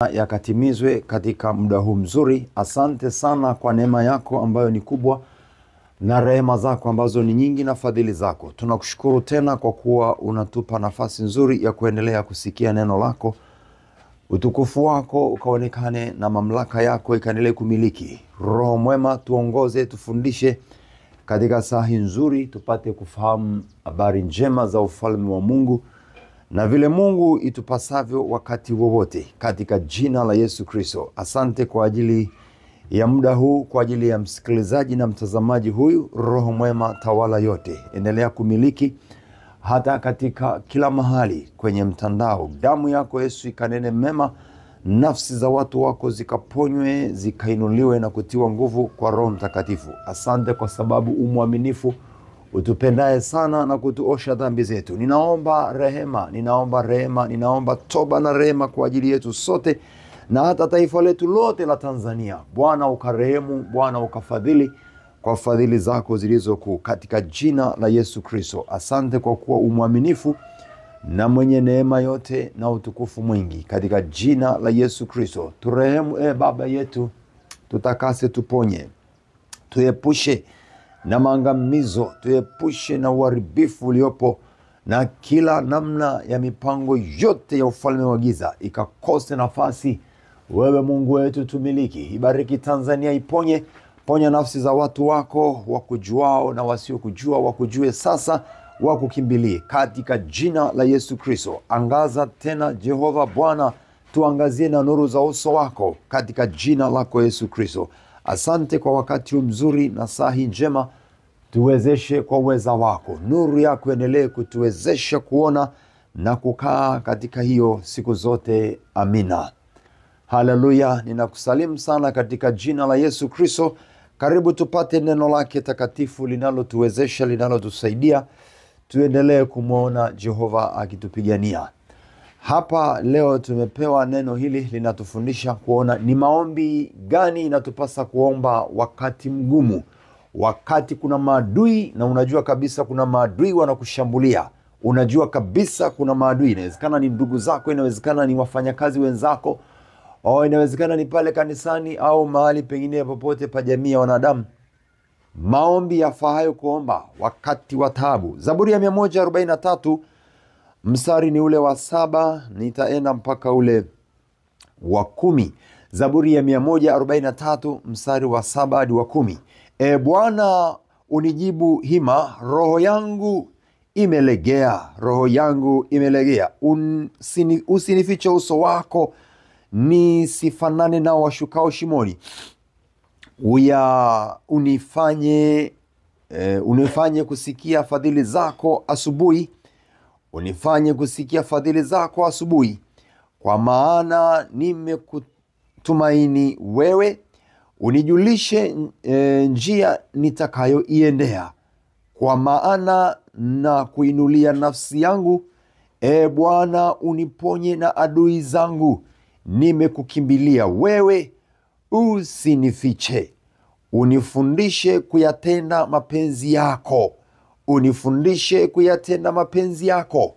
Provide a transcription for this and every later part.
yakatimizwe katika muda huu mzuri. Asante sana kwa neema yako ambayo ni kubwa na rehema zako ambazo ni nyingi na fadhili zako. Tunakushukuru tena kwa kuwa unatupa nafasi nzuri ya kuendelea kusikia neno lako. Utukufu wako ukaonekane na mamlaka yako ikaendelee kumiliki. Roho mwema tuongoze, tufundishe katika saa hii nzuri, tupate kufahamu habari njema za ufalme wa Mungu na vile Mungu itupasavyo wakati wowote, katika jina la Yesu Kristo. Asante kwa ajili ya muda huu, kwa ajili ya msikilizaji na mtazamaji huyu. Roho mwema tawala yote, endelea kumiliki hata katika kila mahali kwenye mtandao. Damu yako Yesu ikanene mema, nafsi za watu wako zikaponywe, zikainuliwe na kutiwa nguvu kwa Roho Mtakatifu. Asante kwa sababu umwaminifu, utupendaye sana na kutuosha dhambi zetu. Ninaomba rehema, ninaomba toba na rehema kwa ajili yetu sote na hata taifa letu lote la Tanzania. Bwana ukarehemu, Bwana ukafadhili kwa fadhili zako zilizokuu, katika jina la Yesu Kristo. Asante kwa kuwa umwaminifu na mwenye neema yote na utukufu mwingi, katika jina la Yesu Kristo. Turehemu Baba yetu, tutakase, tuponye, tuepushe na maangamizo, tuepushe na uharibifu uliopo na kila namna ya mipango yote ya ufalme wa giza ikakose nafasi. Wewe Mungu wetu tumiliki. Ibariki Tanzania, iponye, ponya nafsi za watu wako, wakujuao na wasiokujua, wakujue sasa, wakukimbilie katika jina la Yesu Kristo. Angaza tena Jehova Bwana, tuangazie na nuru za uso wako katika jina lako Yesu Kristo. Asante kwa wakati mzuri na saa hii njema. Tuwezeshe kwa uweza wako, nuru yako endelee kutuwezesha kuona na kukaa katika hiyo siku zote. Amina. Haleluya. Ninakusalimu sana katika jina la Yesu Kristo. Karibu tupate neno lake takatifu linalotuwezesha, linalotusaidia tuendelee kumuona Jehova akitupigania. Hapa leo tumepewa neno hili linatufundisha kuona ni maombi gani inatupasa kuomba wakati mgumu, wakati kuna maadui na unajua kabisa kuna maadui wanakushambulia. Unajua kabisa kuna maadui, inawezekana ni ndugu zako, inawezekana ni wafanyakazi wenzako, au inawezekana ni pale kanisani au mahali pengine popote pa jamii ya wanadamu. Maombi yafahayo kuomba wakati wa taabu. Zaburi ya 143 mstari ni ule wa 7, nitaenda mpaka ule wa 10. Zaburi ya 143 mstari wa 7 hadi wa 10. Bwana unijibu hima, roho yangu imelegea, roho yangu imelegea. Usinifiche uso wako, nisifanane nao washukao shimoni. Unifanye kusikia fadhili zako asubuhi, unifanye kusikia fadhili zako asubuhi, kwa maana nimekutumaini wewe. Unijulishe njia nitakayoiendea, kwa maana na kuinulia nafsi yangu. Bwana uniponye na adui zangu, nimekukimbilia wewe, usinifiche. Unifundishe kuyatenda mapenzi yako, unifundishe kuyatenda mapenzi yako,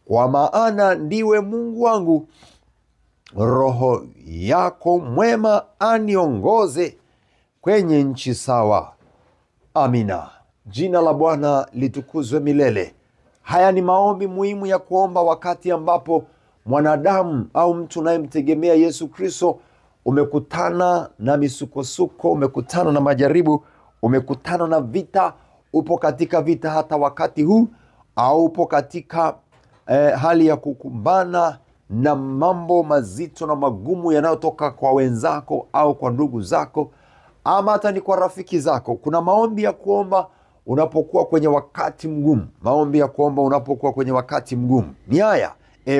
kwa maana ndiwe Mungu wangu. Roho yako mwema aniongoze kwenye nchi sawa. Amina. Jina la Bwana litukuzwe milele. Haya ni maombi muhimu ya kuomba wakati ambapo mwanadamu au mtu unayemtegemea Yesu Kristo umekutana na misukosuko, umekutana na majaribu, umekutana na vita, upo katika vita hata wakati huu, au upo katika hali ya kukumbana na mambo mazito na magumu yanayotoka kwa wenzako au kwa ndugu zako, ama hata ni kwa rafiki zako. Kuna maombi ya kuomba unapokuwa kwenye wakati mgumu. Maombi ya kuomba unapokuwa kwenye wakati mgumu ni haya: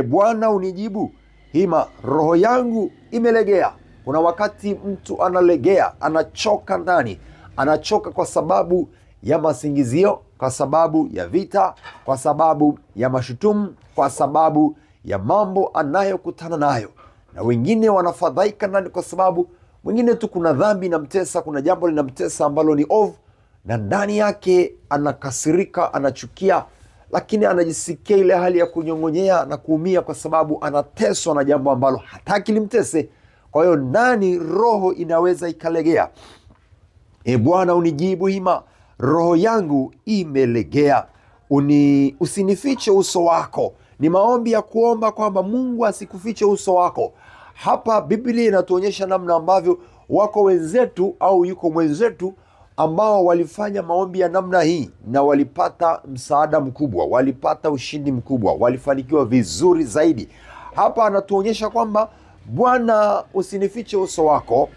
Bwana unijibu hima, roho yangu imelegea. Kuna wakati mtu analegea, anachoka ndani, anachoka kwa sababu ya masingizio, kwa sababu ya vita, kwa sababu ya mashutumu, kwa sababu ya mambo anayokutana nayo. Na wengine wanafadhaika ndani kwa sababu mwingine tu kuna dhambi inamtesa, kuna jambo linamtesa ambalo ni ovu, na ndani yake anakasirika, anachukia, lakini anajisikia ile hali ya kunyong'onyea na kuumia kwa sababu anateswa na jambo ambalo hataki limtese. Kwa hiyo nani roho inaweza ikalegea? Bwana unijibu hima, roho yangu imelegea. Usinifiche uso wako. Ni maombi ya kuomba kwamba Mungu asikufiche uso wako. Hapa Biblia inatuonyesha namna ambavyo wako wenzetu au yuko mwenzetu ambao walifanya maombi ya namna hii na walipata msaada mkubwa, walipata ushindi mkubwa, walifanikiwa vizuri zaidi. Hapa anatuonyesha kwamba Bwana usinifiche uso wako,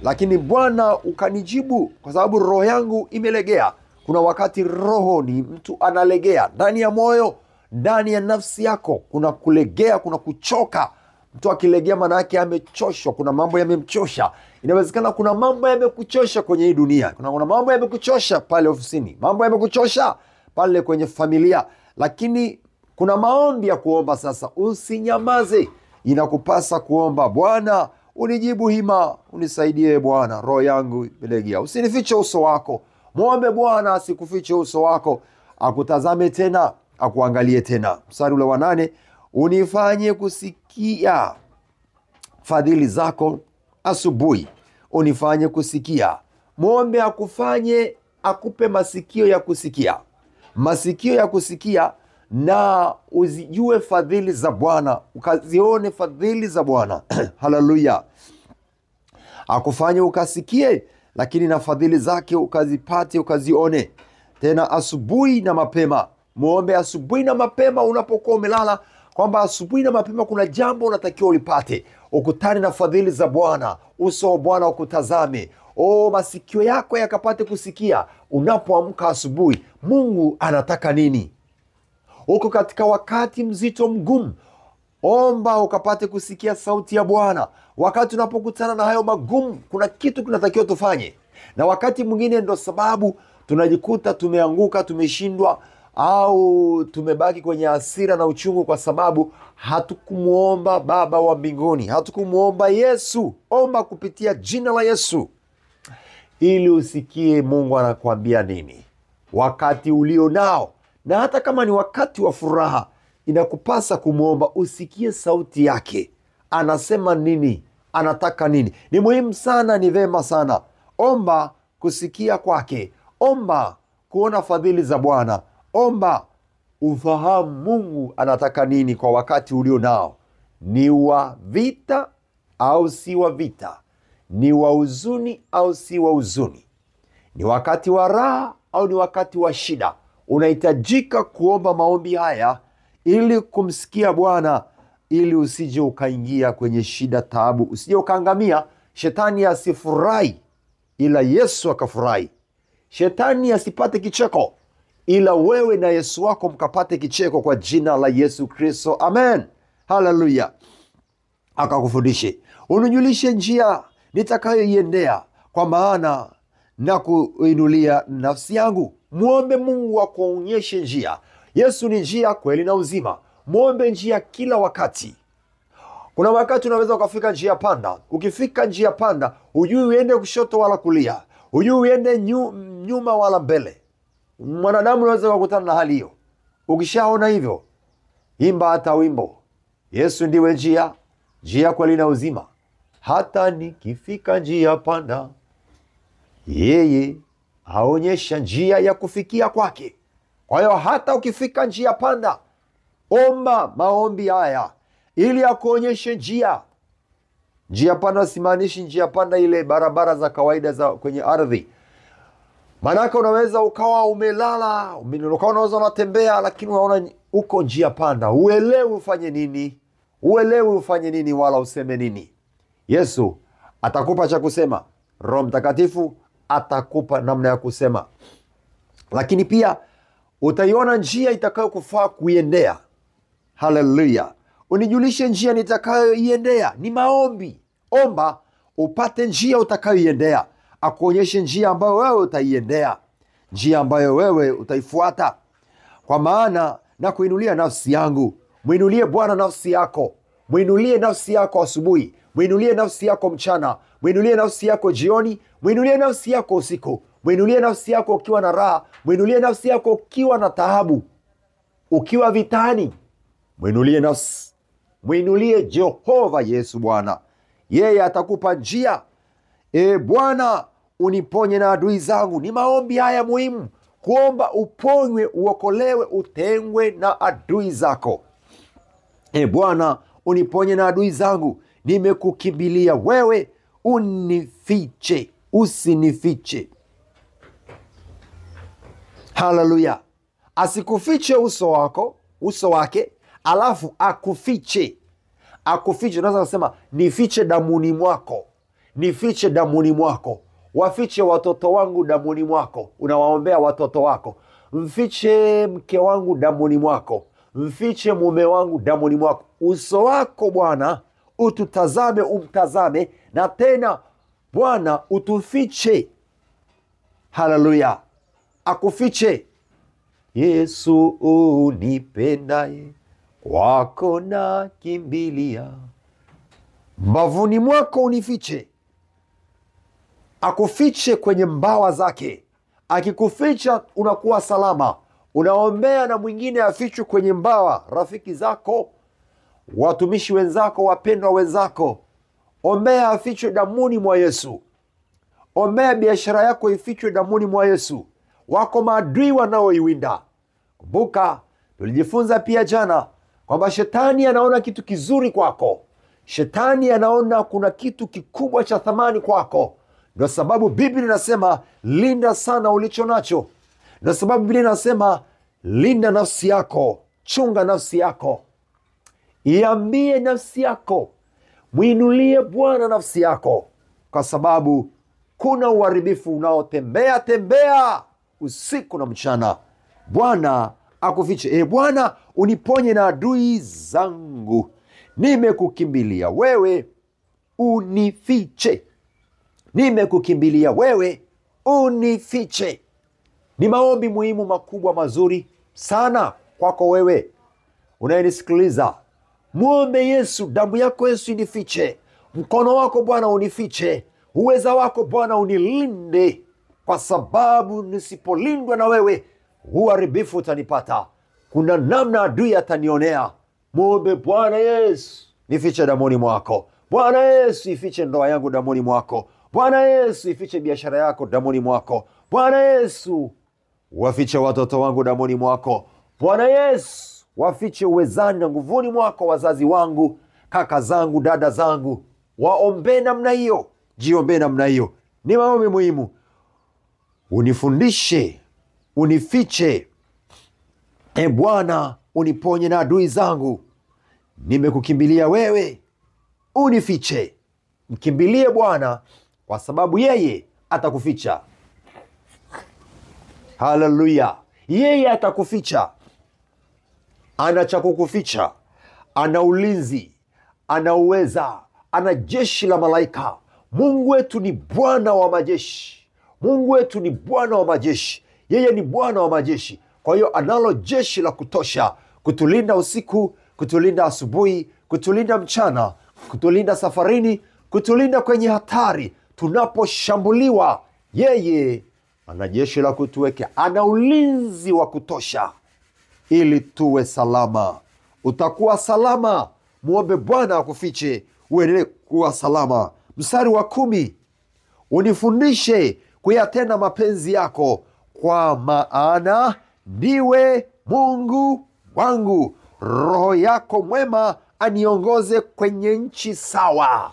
lakini Bwana ukanijibu kwa sababu roho yangu imelegea. Kuna wakati roho ni mtu analegea ndani ya moyo, ndani ya nafsi yako kuna kulegea, kuna kuchoka. Mtu akilegea maana yake amechoshwa, kuna mambo yamemchosha. Inawezekana kuna mambo yamekuchosha kwenye hii dunia. Kuna mambo yamekuchosha pale ofisini, mambo yamekuchosha pale kwenye familia, lakini kuna maombi ya kuomba sasa. Usinyamaze, inakupasa kuomba. Bwana unijibu hima, unisaidie Bwana, roho yangu imelegea. Usinifiche uso wako. Muombe Bwana asikufiche uso wako, akutazame tena, akuangalie tena. Mstari ule wa 8, unifanye kusikia fadhili zako asubuhi, unifanye kusikia. Muombe akufanye, akupe masikio ya kusikia, masikio ya kusikia, na uzijue fadhili za Bwana, ukazione fadhili za Bwana. Haleluya. Akufanye ukasikie, lakini na fadhili zake ukazipate, ukazione. Tena asubuhi na mapema. Muombe asubuhi na mapema unapokuwa umelala, kwamba asubuhi na mapema kuna jambo unatakiwa ulipate. Ukutane na fadhili za Bwana, uso wa Bwana ukutazame. Masikio yako yakapate kusikia unapoamka asubuhi, Mungu anataka nini? Uko katika wakati mzito mgumu, omba ukapate kusikia sauti ya Bwana. Wakati unapokutana na hayo magumu, kuna kitu kinatakiwa tufanye. Na wakati mwingine ndo sababu tunajikuta tumeanguka, tumeshindwa, au tumebaki kwenye hasira na uchungu, kwa sababu hatukumuomba Baba wa mbinguni, hatukumuomba Yesu. Omba kupitia jina la Yesu ili usikie Mungu anakuambia nini wakati ulio nao. Na hata kama ni wakati wa furaha, inakupasa kumuomba usikie sauti yake. Anasema nini? Anataka nini? Ni muhimu sana, ni vema sana. Omba kusikia kwake. Omba kuona fadhili za Bwana. Omba ufahamu Mungu anataka nini kwa wakati ulio nao. Ni wa vita au si wa vita? Ni wa huzuni au si wa huzuni? Ni wakati wa raha au ni wakati wa shida? Unahitajika kuomba maombi haya ili kumsikia Bwana, ili usije ukaingia kwenye shida, taabu, usije ukaangamia. Shetani asifurahi ila Yesu akafurahi. Shetani asipate kicheko ila wewe na Yesu wako mkapate kicheko, kwa jina la Yesu Kristo. Amen. Haleluya. Akakufundishe, unijulishe njia nitakayoiendea, kwa maana na kuinulia nafsi yangu. Muombe Mungu akuonyeshe njia. Yesu ni njia, kweli na uzima. Muombe njia kila wakati. Kuna wakati unaweza ukafika njia panda. Ukifika njia panda, hujui uende kushoto wala kulia, hujui uende nyuma wala mbele. Mwanadamu unaweza kukutana na hali hiyo. Ukishaona hivyo, imba hata wimbo, Yesu ndiwe njia, njia, kweli na uzima. Hata nikifika njia panda, yeye aonyesha njia ya kufikia kwake. Kwa hiyo hata ukifika njia panda, omba maombi haya ili akuonyeshe njia. Njia panda simaanishi njia panda ile barabara za kawaida za kwenye ardhi. Manaka unaweza ukawa umelala, unaweza unatembea, lakini unaona uko njia panda. Uelewi ufanye nini wala useme nini. Yesu atakupa cha kusema. Roho Mtakatifu atakupa namna ya kusema. Lakini pia utaiona njia itakayokufaa kuiendea. Haleluya. Unijulishe njia nitakayoiendea. Ni maombi. Omba upate njia utakayoiendea. Akuonyeshe njia ambayo wewe utaiendea, njia ambayo wewe utaifuata. Kwa maana na kuinulia nafsi yangu. Muinulie Bwana nafsi yako. Muinulie nafsi yako asubuhi. Muinulie nafsi yako mchana. Muinulie nafsi yako jioni. Muinulie nafsi yako usiku. Muinulie nafsi yako ukiwa na raha. Muinulie nafsi yako ukiwa na taabu. Ukiwa vitani, mwinulie nafsi, mwinulie Jehova Yesu Bwana. Yeye atakupa njia. Bwana, uniponye na adui zangu. Ni maombi haya muhimu, kuomba uponywe, uokolewe, utengwe na adui zako. Bwana, uniponye na adui zangu, nimekukimbilia wewe, unifiche, usinifiche. Haleluya. Asikufiche uso wake, alafu akufiche. Unaweza kusema nifiche damuni mwako, nifiche damuni mwako. Wafiche watoto wangu damuni mwako. Unawaombea watoto wako. Mfiche mke wangu damuni mwako, mfiche mume wangu damuni mwako. Uso wako Bwana ututazame, umtazame, na tena Bwana utufiche. Haleluya. Akufiche. Yesu unipendaye, kwako na kimbilia, mbavuni mwako unifiche. Akufiche kwenye mbawa zake. Akikuficha unakuwa salama. Unaombea na mwingine afichwe kwenye mbawa. Rafiki zako, watumishi wenzako, wapendwa wenzako, ombea afichwe damuni mwa Yesu. Ombea biashara yako ifichwe damuni mwa Yesu. Wako maadui wanaoiwinda. Kumbuka tulijifunza pia jana kwamba shetani anaona kitu kizuri kwako. Shetani anaona kuna kitu kikubwa cha thamani kwako. Ndio sababu Biblia inasema linda sana ulicho nacho. Ndio sababu Biblia inasema linda nafsi yako, chunga nafsi yako. Iambie nafsi yako, mwinulie Bwana nafsi yako, kwa sababu kuna uharibifu unaotembea usiku na mchana. Bwana akufiche. Bwana, uniponye na adui zangu, nimekukimbilia wewe, unifiche. Nimekukimbilia wewe, unifiche. Ni maombi muhimu, makubwa, mazuri sana kwako wewe unayenisikiliza. Muombe Yesu, damu yako Yesu inifiche. Mkono wako Bwana unifiche. Uweza wako Bwana unilinde, kwa sababu nisipolindwa na wewe, uharibifu utanipata. Kuna namna adui atanionea. Muombe Bwana Yesu, nifiche damuni mwako. Bwana Yesu, ifiche ndoa yangu damuni mwako. Bwana Yesu, ifiche biashara yako damuni mwako. Bwana Yesu, wafiche watoto wangu damuni mwako. Bwana Yesu, wafiche uwezani na nguvuni mwako wazazi wangu, kaka zangu, dada zangu. Waombe namna hiyo, jiombe namna hiyo. Ni maombi muhimu. Unifundishe, unifiche. Bwana, uniponye na adui zangu, nimekukimbilia wewe, unifiche. Mkimbilie Bwana, kwa sababu yeye atakuficha. Haleluya. Yeye atakuficha. Ana cha kukuficha. Ana ulinzi, ana uweza, ana jeshi la malaika. Mungu wetu ni Bwana wa majeshi. Mungu wetu ni Bwana wa majeshi. Yeye ni Bwana wa majeshi. Kwa hiyo analo jeshi la kutosha kutulinda usiku, kutulinda asubuhi, kutulinda mchana, kutulinda safarini, kutulinda kwenye hatari. Tunaposhambuliwa, yeye ana jeshi la kutuwekea. Ana ulinzi wa kutosha ili tuwe salama. Utakuwa salama. Muombe Bwana akufiche, uendelee kuwa salama. Mstari wa 10, unifundishe kuyatenda mapenzi yako, kwa maana ndiwe Mungu wangu. Roho yako mwema aniongoze kwenye nchi sawa.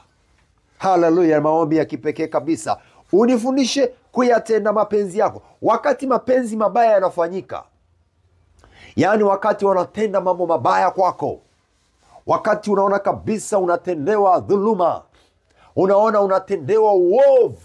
Haleluya. Maombi ya kipekee kabisa. Unifundishe kuyatenda mapenzi yako. Wakati mapenzi mabaya yanafanyika, yaani wakati wanatenda mambo mabaya kwako, wakati unaona kabisa unatendewa dhuluma, unaona unatendewa uovu,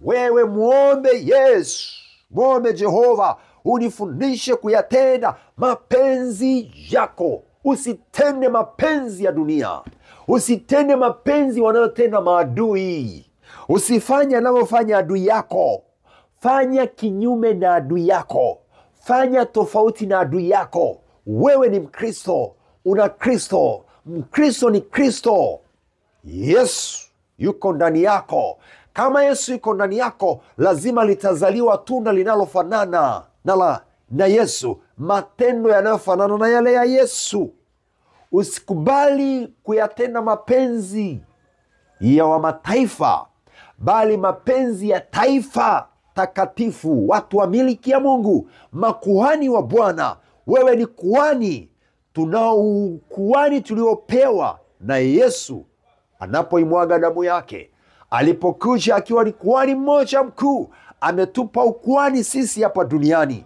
wewe muombe Yesu, muombe Jehova, unifundishe kuyatenda mapenzi yako. Usitende mapenzi ya dunia. Usitende mapenzi wanayotenda maadui. Usifanye anavyofanya adui yako. Fanya kinyume na adui yako. Fanya tofauti na adui yako. Wewe ni Mkristo, una Kristo. Mkristo ni Kristo. Yesu yuko ndani yako. Kama Yesu yuko ndani yako, lazima litazaliwa tunda linalofanana na la na Yesu, matendo yanayofanana na yale ya Yesu. Usikubali kuyatenda mapenzi ya wa mataifa, bali mapenzi ya taifa takatifu, watu wa miliki ya Mungu, makuhani wa Bwana. Wewe ni kuhani. Tunao kuhani tuliopewa na Yesu anapoimwaga damu yake. Alipokuja akiwa ni kuhani mmoja mkuu, ametupa ukuhani sisi hapa duniani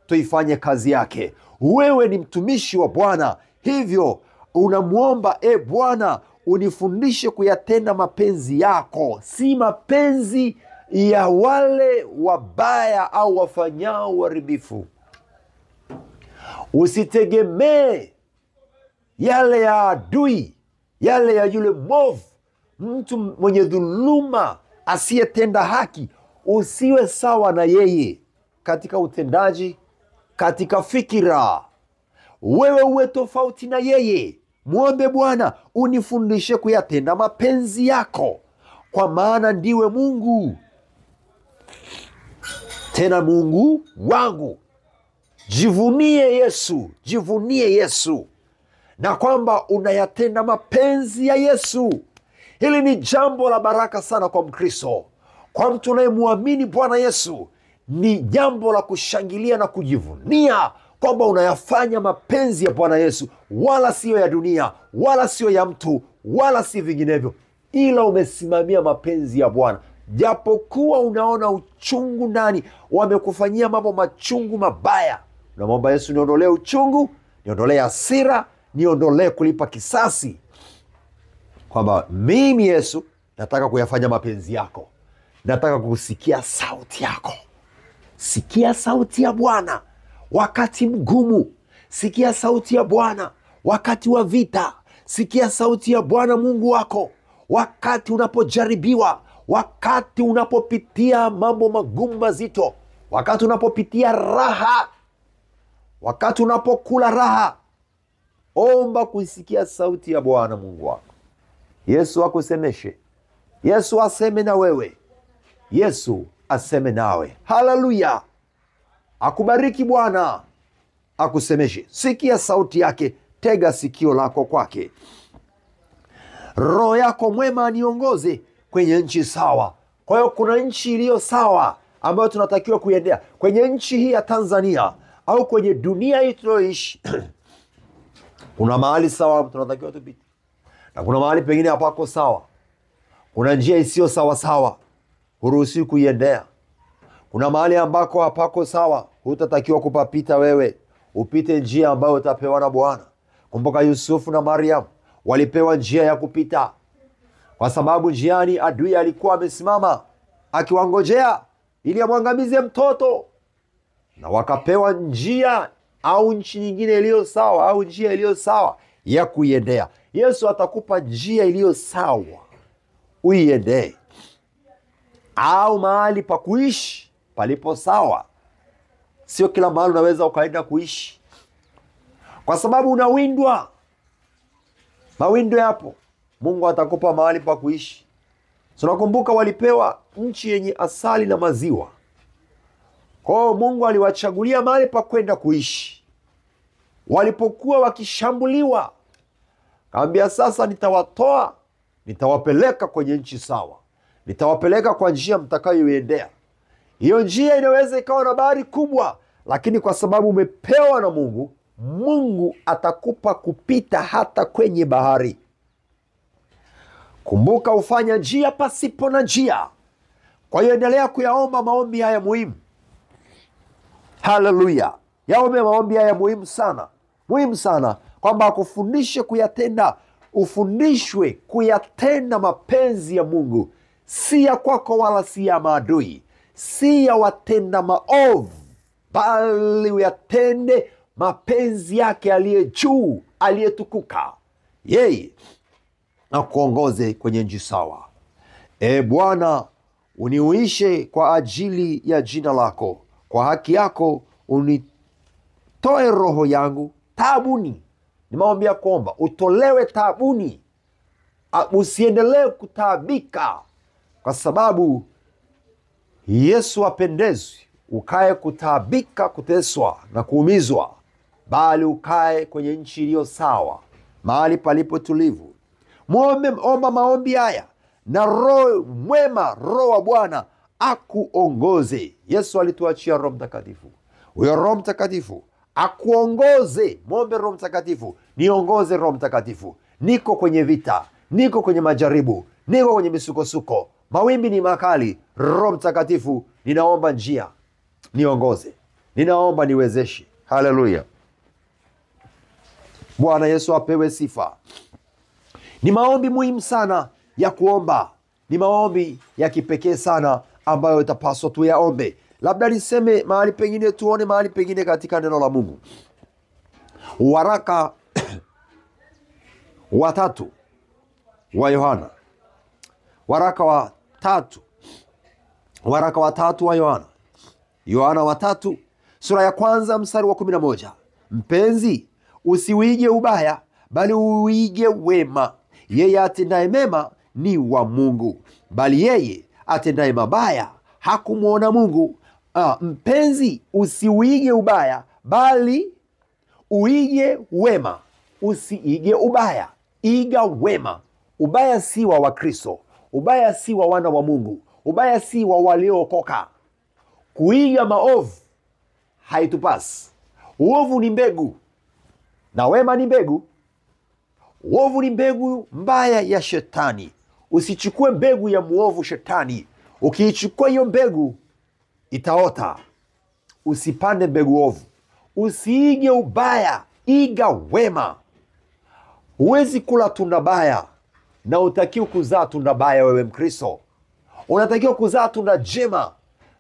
tuifanye kazi yake. Wewe ni mtumishi wa Bwana, hivyo unamuomba, Bwana, unifundishe kuyatenda mapenzi yako, si mapenzi ya wale wabaya au wafanyao uharibifu. Usitegemee yale ya adui, yale ya yule mwovu, mtu mwenye dhuluma, asiyetenda haki. Usiwe sawa na yeye katika utendaji, katika fikira. Wewe uwe tofauti na yeye. Muombe Bwana, unifundishe kuyatenda mapenzi yako, kwa maana ndiwe Mungu, tena Mungu wangu. Jivunie Yesu, jivunie Yesu, na kwamba unayatenda mapenzi ya Yesu. Hili ni jambo la baraka sana kwa Mkristo. Kwa mtu unayemwamini Bwana Yesu, ni jambo la kushangilia na kujivunia kwamba unayafanya mapenzi ya Bwana Yesu, wala siyo ya dunia, wala siyo ya mtu, wala si vinginevyo, ila umesimamia mapenzi ya Bwana. Japokuwa unaona uchungu ndani, wamekufanyia mambo machungu mabaya, unamwomba Yesu, niondolee uchungu, niondolee hasira, niondolee kulipa kisasi, kwamba mimi Yesu nataka kuyafanya mapenzi yako, nataka kusikia sauti yako. Sikia sauti ya Bwana wakati mgumu. Sikia sauti ya Bwana wakati wa vita. Sikia sauti ya Bwana Mungu wako wakati unapojaribiwa, wakati unapopitia mambo magumu mazito, wakati unapopitia raha, wakati unapokula raha. Omba kuisikia sauti ya Bwana Mungu wako. Yesu akusemeshe. Yesu aseme na wewe. Yesu aseme nawe. Haleluya. Akubariki Bwana, akusemeshe. Sikia sauti yake, tega sikio lako kwake. Roho yako mwema niongoze kwenye nchi sawa. Kwa hiyo kuna nchi iliyo sawa ambayo tunatakiwa kuiendea. Kwenye nchi hii ya Tanzania au kwenye dunia hii tunayoishi kuna mahali sawa tunatakiwa tupite, na kuna mahali pengine hapako sawa. Kuna njia isiyo sawa sawa, huruhusiwi kuiendea. Kuna mahali ambako hapako sawa, hutatakiwa kupapita wewe. Upite njia ambayo utapewa na Bwana. Kumbuka Yusufu na Mariam walipewa njia ya kupita, kwa sababu njiani adui alikuwa amesimama akiwangojea ili amwangamize mtoto, na wakapewa njia au nchi nyingine iliyo sawa, au njia iliyo sawa ya kuiendea. Yesu atakupa njia iliyo sawa uiendee, au mahali pa kuishi palipo sawa. Sio kila mahali unaweza ukaenda kuishi, kwa sababu unawindwa. Mawindo yapo. Mungu atakupa mahali pa kuishi. Tunakumbuka walipewa nchi yenye asali na maziwa. Kwa hiyo Mungu aliwachagulia mahali pa kwenda kuishi. Walipokuwa wakishambuliwa, kaambia, sasa nitawatoa, nitawapeleka kwenye nchi sawa, nitawapeleka kwa njia mtakayoiendea. Hiyo njia inaweza ikawa na bahari kubwa, lakini kwa sababu umepewa na Mungu, Mungu atakupa kupita hata kwenye bahari. Kumbuka, ufanya njia pasipo na njia. Kwa hiyo endelea kuyaomba maombi haya muhimu. Haleluya. Yaombe maombi haya muhimu sana. Muhimu sana kwamba akufundishe kuyatenda. Ufundishwe kuyatenda mapenzi ya Mungu, si ya kwako wala si ya maadui, si ya watenda maovu, bali uyatende mapenzi yake aliye juu, aliyetukuka. Yeye akuongoze kwenye nchi sawa. Bwana, uniuishe kwa ajili ya jina lako. Kwa haki yako unitoe roho yangu taabuni. Ni maombi ya kuomba utolewe taabuni. Usiendelee kutaabika, kwa sababu Yesu apendezwi ukae kutaabika, kuteswa na kuumizwa, bali ukae kwenye nchi iliyo sawa, mahali palipo tulivu. Omba maombi haya na Roho mwema, Roho wa Bwana akuongoze. Yesu alituachia Roho Mtakatifu. Huyo Roho Mtakatifu akuongoze. Mwombe Roho Mtakatifu, niongoze Roho Mtakatifu. Niko kwenye vita, niko kwenye majaribu, niko kwenye misukosuko, mawimbi ni makali. Roho Mtakatifu, ninaomba njia, niongoze, ninaomba niwezeshe. Haleluya. Bwana Yesu apewe sifa. Ni maombi muhimu sana ya kuomba. Ni maombi ya kipekee sana ambayo itapaswa tuyaombe. Labda niseme mahali pengine, tuone mahali pengine katika neno la Mungu. Waraka wa 3 wa Yohana. Waraka wa 3 wa Yohana. Yohana wa 3 sura ya 1 mstari wa 11. Mpenzi, usiuige ubaya, bali uige wema. Yeye atendaye mema ni wa Mungu, bali yeye atendaye mabaya hakumuona Mungu. Mpenzi, usiuige ubaya, bali uige wema. Usiige ubaya, iga wema. Ubaya si wa Wakristo, ubaya si wa wana wa Mungu, ubaya si wa waliookoka. Kuiga maovu haitupasi. Uovu ni mbegu na wema ni mbegu. Uovu ni mbegu mbaya ya shetani. Usichukue mbegu ya muovu shetani. Ukiichukua hiyo mbegu itaota. Usipande mbegu ovu. Usiige ubaya, iga wema. Huwezi kula tunda baya na utakiwa kuzaa tunda baya. Wewe Mkristo unatakiwa kuzaa tunda jema.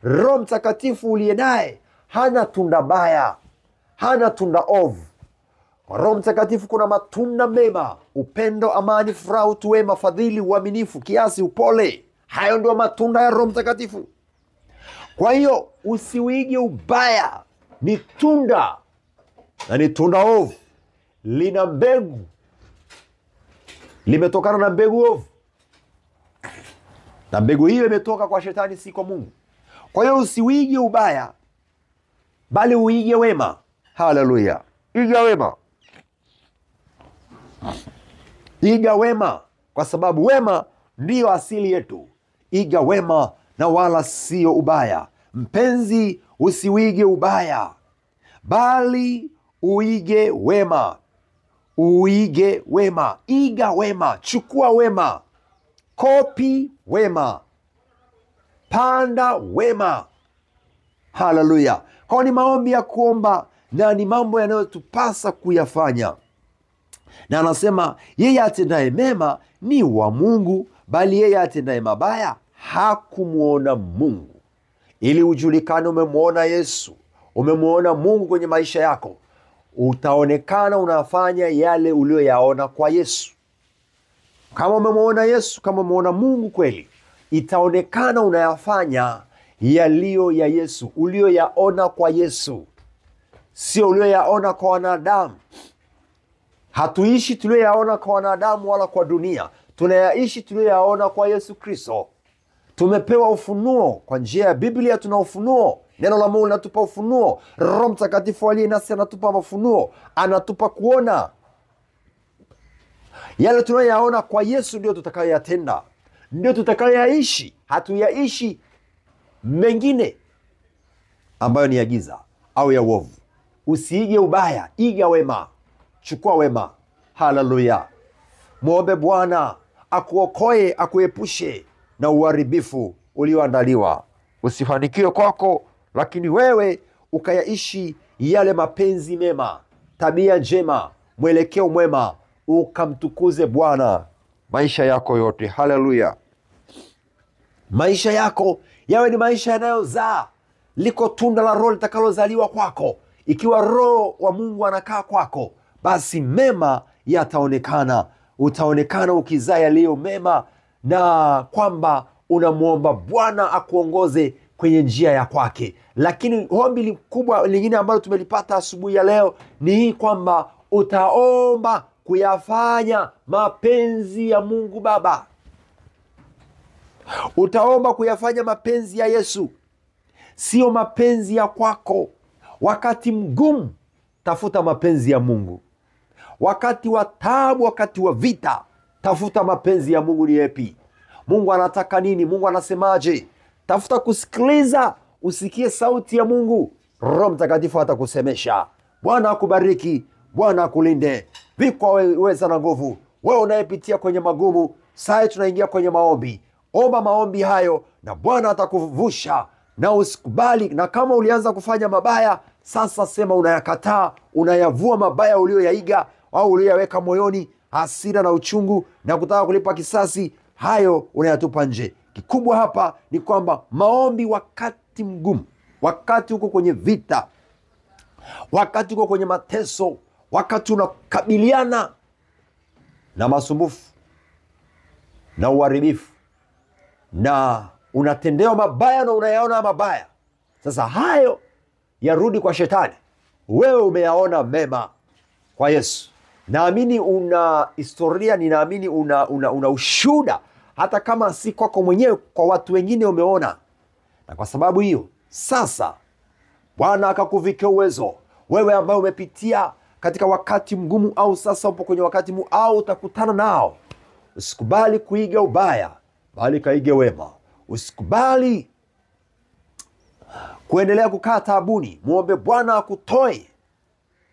Roho Mtakatifu uliye naye hana tunda baya, hana tunda ovu. Kwa Roho Mtakatifu kuna matunda mema: upendo, amani, furaha, utu wema, fadhili, uaminifu, kiasi, upole. Hayo ndio matunda ya Roho Mtakatifu. Kwa hiyo usiuige ubaya. Ni tunda, na ni tunda ovu. Lina mbegu, limetokana na mbegu ovu, na mbegu hiyo imetoka kwa shetani, si kwa Mungu. Kwa hiyo usiuige ubaya, bali uige wema. Haleluya. Iga wema. Iga wema, kwa sababu wema ndiyo asili yetu. Iga wema na wala sio ubaya. Mpenzi, usiuige ubaya, bali uige wema. Uige wema, iga wema, chukua wema, kopi wema, panda wema. Haleluya. Kwa ni maombi ya kuomba na ni mambo yanayotupasa kuyafanya. Na anasema yeye atendaye mema ni wa Mungu, bali yeye atendaye mabaya hakumuona Mungu. Ili ujulikane umemwona Yesu, umemwona Mungu kwenye maisha yako, utaonekana unafanya yale ulioyaona kwa Yesu. Kama umemwona Yesu, kama umemwona Mungu kweli, itaonekana unayafanya yaliyo ya Yesu, ulioyaona kwa Yesu, sio ulioyaona kwa wanadamu. Hatuishi tulioyaona kwa wanadamu wala kwa dunia. Tunayaishi tulioyaona kwa Yesu Kristo. Tumepewa ufunuo kwa njia ya Biblia. Tuna ufunuo. Neno la Mungu linatupa ufunuo. Roho Mtakatifu aliye nasi anatupa mafunuo, anatupa kuona yale tunayoyaona kwa Yesu. Ndio tutakayoyatenda, ndio tutakayoyaishi. Hatuyaishi mengine ambayo ni ya giza au ya uovu. Usiige ubaya, iga wema, chukua wema. Haleluya. Muombe Bwana akuokoe, akuepushe na uharibifu ulioandaliwa. Usifanikiwe kwako, lakini wewe ukayaishi yale mapenzi mema, tabia njema, mwelekeo mwema, ukamtukuze Bwana maisha yako yote. Haleluya. Maisha yako yawe ni maisha yanayozaa. Liko tunda la Roho litakalozaliwa kwako. Ikiwa Roho wa Mungu anakaa kwako, basi mema yataonekana. Utaonekana ukizaa yaliyo mema, na kwamba unamwomba Bwana akuongoze kwenye njia ya kwake. Lakini ombi kubwa lingine ambalo tumelipata asubuhi ya leo ni hii, kwamba utaomba kuyafanya mapenzi ya Mungu Baba. Utaomba kuyafanya mapenzi ya Yesu. sio mapenzi ya kwako. Wakati mgumu, tafuta mapenzi ya Mungu. Wakati wa taabu, wakati wa vita, tafuta mapenzi ya Mungu ni yapi. Mungu anataka nini? Mungu anasemaje? Tafuta kusikiliza, usikie sauti ya Mungu. Roho Mtakatifu atakusemesha. Bwana akubariki, Bwana akulinde. Vikwa uweza na nguvu. Wewe unayepitia kwenye magumu, sasa tunaingia kwenye maombi. Omba maombi hayo na Bwana atakuvusha, na usikubali. Na kama ulianza kufanya mabaya, sasa sema unayakataa, unayavua mabaya ulioyaiga au ulioyaweka moyoni, hasira na uchungu na kutaka kulipa kisasi, hayo unayatupa nje. Kikubwa hapa ni kwamba maombi wakati mgumu, wakati uko kwenye vita, wakati uko kwenye mateso, wakati unakabiliana na masumbufu na uharibifu na unatendewa mabaya na unayaona mabaya, sasa hayo yarudi kwa shetani. Wewe umeyaona mema kwa Yesu. Naamini una historia, ninaamini una ushuhuda, hata kama si kwako mwenyewe, kwa watu wengine umeona. Na kwa sababu hiyo sasa Bwana akakuvika uwezo. Wewe ambaye umepitia katika wakati mgumu, au sasa upo kwenye wakati mgumu, au utakutana nao, usikubali kuiga ubaya, bali kaige wema. Usikubali kuendelea kukaa taabuni, muombe Bwana akutoe.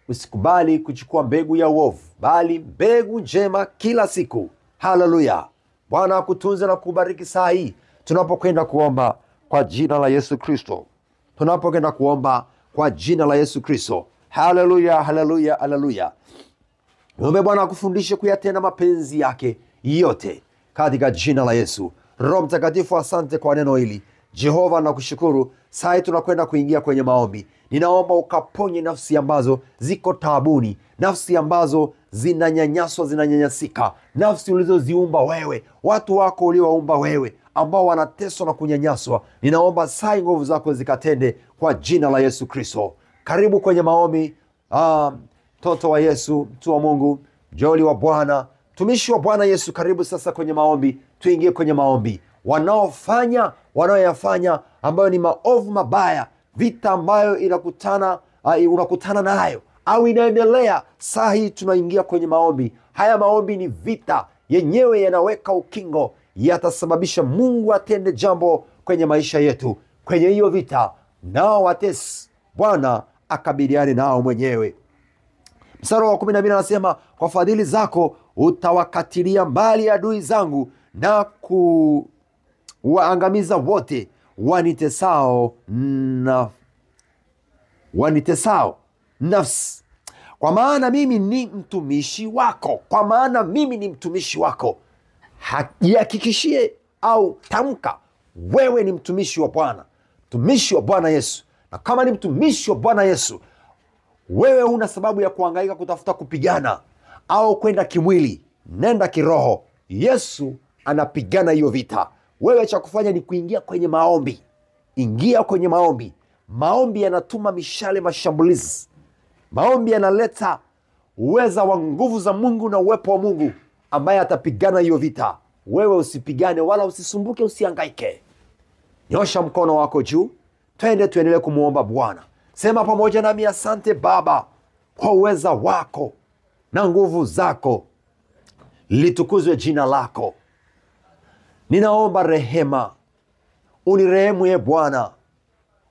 Usikubali kuchukua mbegu ya uovu, bali mbegu njema kila siku. Haleluya. Bwana akutunze na kubariki saa hii tunapokwenda kuomba kwa jina la Yesu Kristo. Tunapokwenda kuomba kwa jina la Yesu Kristo. Haleluya, haleluya, haleluya. Muombe Bwana akufundishe kuyatenda mapenzi yake yote katika jina la Yesu. Roho Mtakatifu, asante kwa neno hili. Jehova, nakushukuru. Sasa tunakwenda kuingia kwenye maombi. Ninaomba ukaponye nafsi ambazo ziko taabuni, nafsi ambazo zinanyanyaswa, zinanyanyasika, nafsi ulizoziumba wewe, watu wako uliowaumba wewe, ambao wanateswa na kunyanyaswa. Ninaomba sasa nguvu zako zikatende kwa jina la Yesu Kristo. Karibu kwenye maombi. Mtoto wa Yesu, mtu wa Mungu, mjoli wa Bwana, tumishi wa Bwana Yesu, karibu sasa kwenye maombi. Tuingie kwenye maombi. Wanaoyafanya ambayo ni maovu mabaya, vita ambayo unakutana nayo au inaendelea, saa hii tunaingia kwenye maombi. Haya maombi ni vita yenyewe, yanaweka ukingo, yatasababisha Mungu atende jambo kwenye maisha yetu. Kwenye hiyo vita, nao watesi, Bwana akabiliane nao mwenyewe. Mstari wa 12 anasema, kwa fadhili zako utawakatilia mbali adui zangu na kuwaangamiza wote wanitesao nafsi. Kwa maana mimi ni mtumishi wako. Kwa maana mimi ni mtumishi wako. Jihakikishie au tamka, wewe ni mtumishi wa Bwana, mtumishi wa Bwana Yesu. Na kama ni mtumishi wa Bwana Yesu, wewe huna sababu ya kuhangaika kutafuta kupigana au kwenda kimwili. Nenda kiroho. Yesu anapigana hiyo vita. Wewe cha kufanya ni kuingia kwenye maombi. Ingia kwenye maombi. Maombi yanatuma mishale, mashambulizi. Maombi yanaleta uweza wa nguvu za Mungu na uwepo wa Mungu ambaye atapigana hiyo vita. Wewe usipigane wala usisumbuke, usihangaike. Nyosha mkono wako juu. Tuendelee kumuomba Bwana. Sema pamoja nami, asante Baba kwa uweza wako na nguvu zako. Litukuzwe jina lako. Ninaomba rehema. Unirehemu ye Bwana.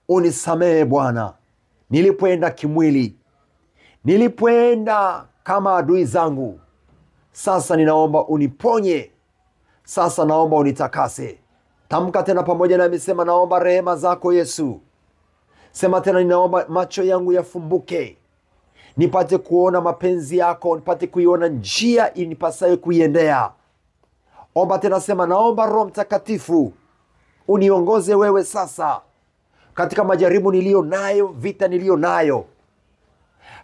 Unisamehe Bwana. Nilipoenda kimwili, nilipoenda kama adui zangu, sasa ninaomba uniponye. Sasa naomba unitakase. Tamka tena pamoja nami, sema naomba rehema zako Yesu. Sema tena, ninaomba macho yangu yafumbuke, nipate kuona mapenzi yako, nipate kuiona njia inipasayo kuiendea. Omba tena, sema naomba Roho Mtakatifu uniongoze wewe sasa katika majaribu niliyo nayo, vita niliyo nayo,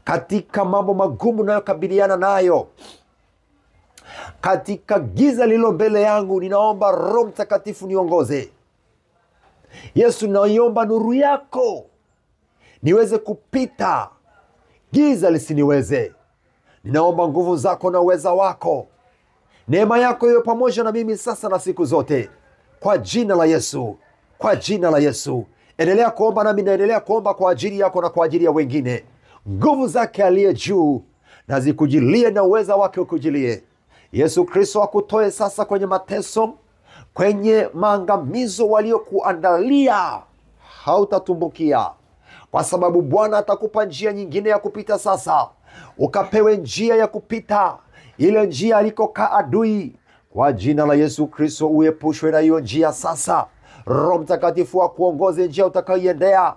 katika mambo magumu nayokabiliana nayo, katika giza lililo mbele yangu. Ninaomba Roho Mtakatifu niongoze. Yesu, ninaomba nuru yako niweze kupita, giza lisiniweze. Ninaomba nguvu zako na uweza wako, neema yako iwe pamoja na mimi sasa na siku zote, kwa jina la Yesu, kwa jina la Yesu. Endelea kuomba, nami naendelea kuomba kwa ajili yako na kwa ajili ya wengine. Nguvu zake aliye juu na zikujilie, na uweza wake ukujilie. Yesu Kristo akutoe sasa kwenye mateso, kwenye maangamizo waliokuandalia. Hautatumbukia, kwa sababu Bwana atakupa njia nyingine ya kupita sasa. Ukapewe njia ya kupita, ile njia alikokaa adui. Kwa jina la Yesu Kristo uepushwe na hiyo njia sasa. Roho Mtakatifu akuongoze njia utakayoiendea.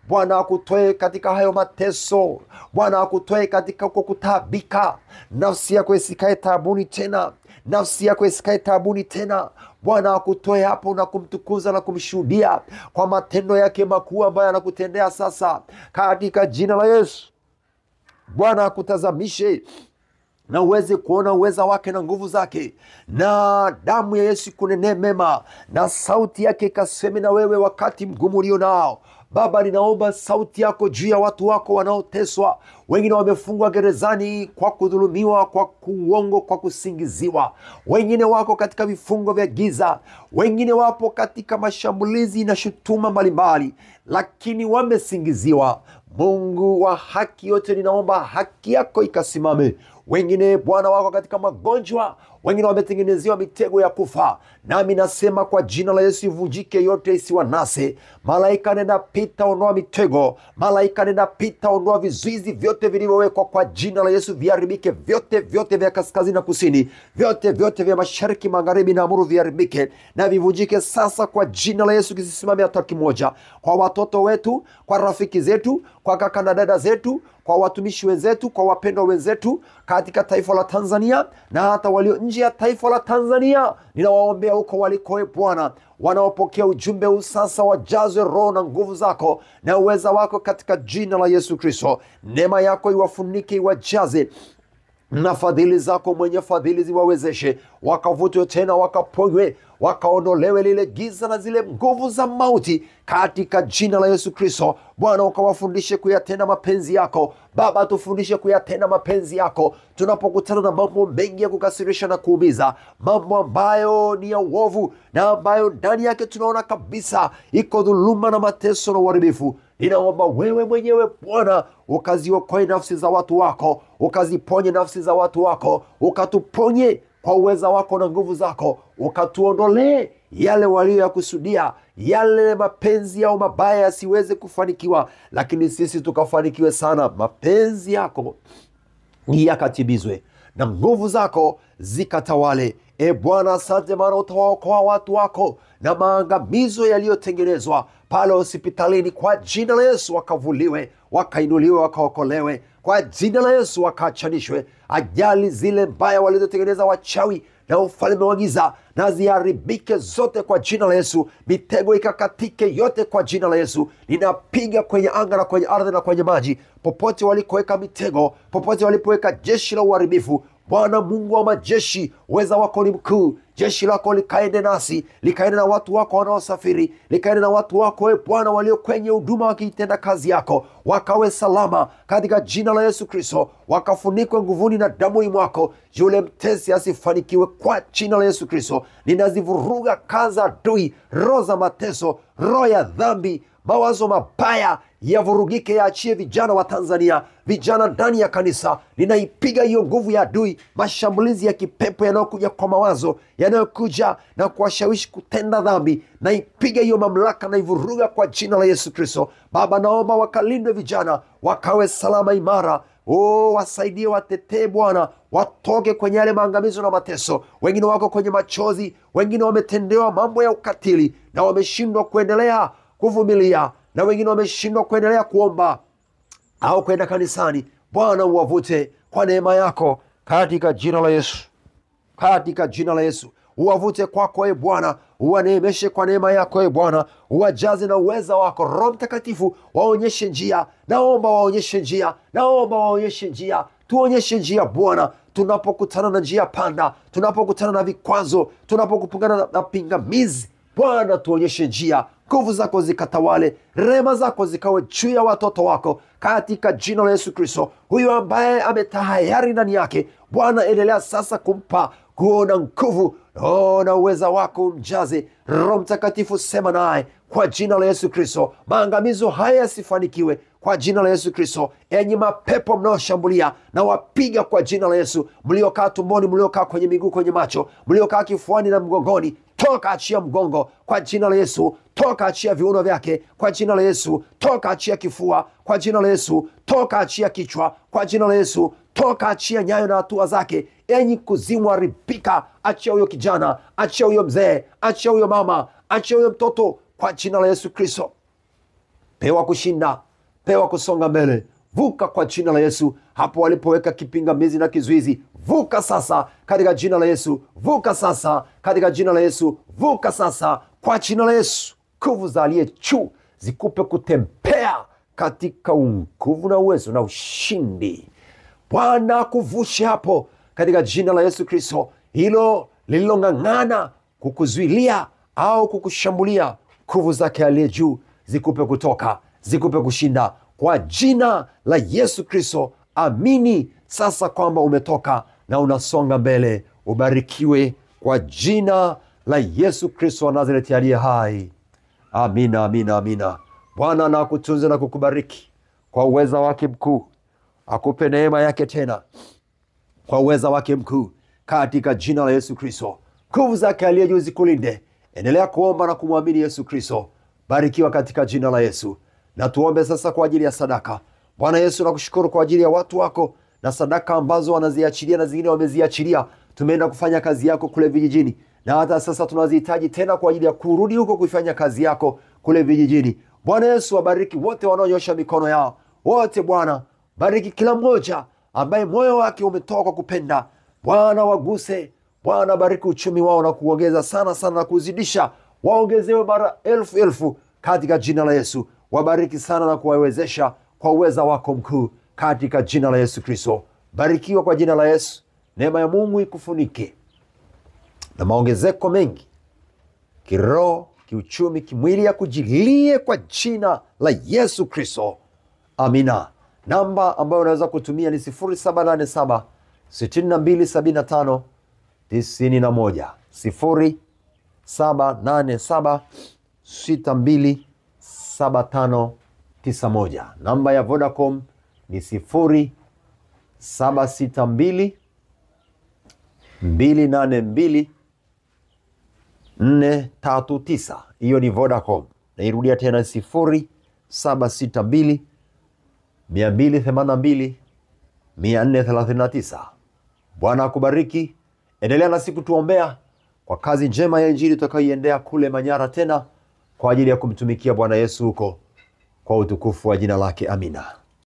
Bwana akutoe katika hayo mateso. Bwana akutoe katika kukutabika. Nafsi yako isikae taabuni tena. Nafsi yako isikae taabuni tena. Bwana akutoe hapo na kumtukuza na kumshuhudia kwa matendo yake makuu ambayo anakutendea sasa, katika jina la Yesu. Bwana akutazamishe na uweze kuona uweza wake na nguvu zake, na damu ya Yesu kunenee mema, na sauti yake ikaseme na wewe wakati mgumu ulio nao. Baba, ninaomba sauti yako juu ya watu wako wanaoteswa. Wengine wamefungwa gerezani kwa kudhulumiwa, kwa kuongo, kwa kusingiziwa. Wengine wako katika vifungo vya giza. Wengine wapo katika mashambulizi na shutuma mbalimbali, lakini wamesingiziwa. Mungu wa haki yote, ninaomba haki yako ikasimame. Wengine Bwana wako katika magonjwa, wengine wametengenezewa mitego ya kufa. Nami nasema kwa jina la Yesu ivunjike yote, isiwanase. Malaika nenda pita, ondoa mitego. Malaika nenda pita, ondoa vizuizi vyote vilivyowekwa kwa jina la Yesu. Viharibike vyote, vyote vya kaskazini na kusini, vyote, vyote vya mashariki, magharibi na amuru viharibike na vivunjike sasa kwa jina la Yesu. Kisisimame hata kimoja, kwa watoto wetu, kwa rafiki zetu, kwa kaka na dada zetu, kwa watumishi wenzetu, kwa wapendwa wenzetu katika taifa la Tanzania na hata walio nje ya taifa la Tanzania. Ninawaombea huko walikoe Bwana, wanaopokea ujumbe huu sasa, wajazwe roho na nguvu zako na uweza wako katika jina la Yesu Kristo. Neema yako iwafunike, iwajaze, na fadhili zako mwenye fadhili ziwawezeshe, wakavutwe tena, wakaponywe, wakaondolewe lile giza na zile nguvu za mauti katika jina la Yesu Kristo. Bwana, ukawafundishe kuyatenda mapenzi yako. Baba, tufundishe kuyatenda mapenzi yako tunapokutana na mambo mengi ya kukasirisha na kuumiza, mambo ambayo ni ya uovu na ambayo ndani yake tunaona kabisa iko dhuluma na mateso na uharibifu. Ninaomba wewe mwenyewe Bwana ukaziokoe nafsi za watu wako, ukaziponye nafsi za watu wako, ukatuponye kwa uweza wako na nguvu zako, ukatuondolee yale walioyakusudia, yale mapenzi yao mabaya yasiweze kufanikiwa, lakini sisi tukafanikiwe sana. Mapenzi yako yakatimizwe na nguvu zako zikatawale. Bwana, asante, maana utawaokoa watu wako na maangamizo yaliyotengenezwa pale hospitalini. Kwa jina la Yesu wakavuliwe, wakainuliwe, wakaokolewe. Kwa jina la Yesu wakaachanishwe. Ajali zile mbaya walizotengeneza wachawi na ufalme wa giza na ziharibike zote kwa jina la Yesu. Mitego ikakatike yote kwa jina la Yesu. Ninapiga kwenye anga na kwenye ardhi na kwenye maji, popote walikoweka mitego, popote walipoweka jeshi la uharibifu. Bwana Mungu wa majeshi, uweza wako ni mkuu. Jeshi lako likaende nasi, likaende na watu wako wanaosafiri, likaende na watu wako Bwana walio kwenye huduma wakiitenda kazi yako, wakawe salama katika jina la Yesu Kristo. Wakafunikwe nguvuni na damuni mwako. Yule mtesi asifanikiwe kwa jina la Yesu Kristo. Ninazivuruga kaza adui, roho za mateso, roho ya dhambi, mawazo mabaya yavurugike, yaachie vijana wa Tanzania, vijana ndani ya kanisa. Ninaipiga hiyo nguvu ya adui, mashambulizi ya kipepo yanayokuja kwa mawazo, yanayokuja na kuwashawishi kutenda dhambi. Naipiga hiyo mamlaka, naivuruga kwa jina la Yesu Kristo. Baba, naomba wakalindwe vijana, wakawe salama imara. Wasaidie, watetee Bwana, watoke kwenye yale maangamizo na mateso. Wengine wako kwenye machozi, wengine wametendewa mambo ya ukatili na wameshindwa kuendelea kuvumilia, na wengine wameshindwa kuendelea kuomba au kwenda kanisani. Bwana, uwavute kwa neema yako katika jina la Yesu, katika jina la Yesu. Uwavute kwako Bwana, uwaneemeshe kwa neema yako Bwana, uwajaze na uweza wako. Roho Mtakatifu, waonyeshe njia. Naomba waonyeshe njia, naomba waonyeshe njia. Tuonyeshe njia Bwana, tunapokutana na njia panda, tunapokutana na vikwazo, tunapokupigana na pingamizi. Bwana, tuonyeshe njia. Nguvu zako zikatawale, rehema zako zikawe juu ya watoto wako katika jina la Yesu Kristo. Huyu ambaye ametahayari ndani yake, Bwana, endelea sasa kumpa kuona nguvu na uweza wako, mjaze. Roho Mtakatifu, sema naye kwa jina la Yesu Kristo. Maangamizo haya yasifanikiwe kwa jina la Yesu Kristo. Enyi mapepo mnaoshambulia, na wapiga kwa jina la Yesu. Mliokaa tumboni, mliokaa kwenye miguu, kwenye macho, mliokaa kifuani na mgongoni, toka, achia mgongo kwa jina la Yesu. Toka, achia viuno vyake kwa jina la Yesu. Toka, achia kifua kwa jina la Yesu. Toka, achia kichwa kwa jina la Yesu. Toka, achia nyayo na hatua zake. Enyi kuzimu haribika, achia huyo kijana, achia huyo mzee, achia huyo mama, achia huyo mtoto kwa jina la Yesu Kristo. Pewa kushinda, pewa kusonga mbele. Vuka kwa jina la Yesu. Hapo walipoweka kipingamizi na kizuizi, vuka sasa katika jina la Yesu. Vuka sasa katika jina la Yesu. Vuka sasa kwa jina la Yesu. Nguvu za aliye juu zikupe kutembea katika nguvu na uwezo na ushindi. Bwana kuvushe hapo katika jina la Yesu Kristo. Hilo lililong'ang'ana kukuzuilia au kukushambulia, nguvu zake aliye juu zikupe kutoka, zikupe kushinda kwa jina la Yesu Kristo. Amini sasa kwamba umetoka na unasonga mbele. Ubarikiwe kwa jina la Yesu Kristo wa Nazareti aliye hai. Amina, amina, amina. Bwana na akutunze na kukubariki kwa uweza wake mkuu. Akupe neema yake tena kwa uweza wake mkuu katika jina la Yesu Kristo. Nguvu zake aliye juu zikulinde. Endelea kuomba na kumwamini Yesu Kristo. Barikiwa katika jina la Yesu. Na tuombe sasa kwa ajili ya sadaka. Bwana Yesu, nakushukuru kwa ajili ya watu wako na sadaka ambazo wanaziachilia na zingine wameziachilia. Tumeenda kufanya kazi yako kule vijijini, na hata sasa tunazihitaji tena kwa ajili ya kurudi huko kuifanya kazi yako kule vijijini. Bwana Yesu, wabariki wote wanaonyosha mikono yao. Wote Bwana, bariki kila mmoja ambaye moyo wake umetoka kupenda. Bwana waguse. Bwana bariki uchumi wao na kuongeza sana sana na kuzidisha. Waongezewe mara elfu elfu katika jina la Yesu. Wabariki sana na kuwawezesha kwa uweza wako mkuu katika jina la Yesu Kristo. Barikiwa kwa jina la Yesu. Neema ya Mungu ikufunike na maongezeko mengi kiroho, kiuchumi, kimwili ya kujilie kwa jina la Yesu Kristo. Amina. Namba ambayo unaweza kutumia ni 0787 6275 91, 0787 627591. Namba ya Vodacom ni 0762 282 439. Hiyo ni Vodacom. Nairudia tena 0762 282 439. Bwana akubariki. Endelea na siku tuombea kwa kazi njema ya injili tutakayoiendea kule Manyara tena kwa ajili ya kumtumikia Bwana Yesu huko kwa utukufu wa jina lake. Amina.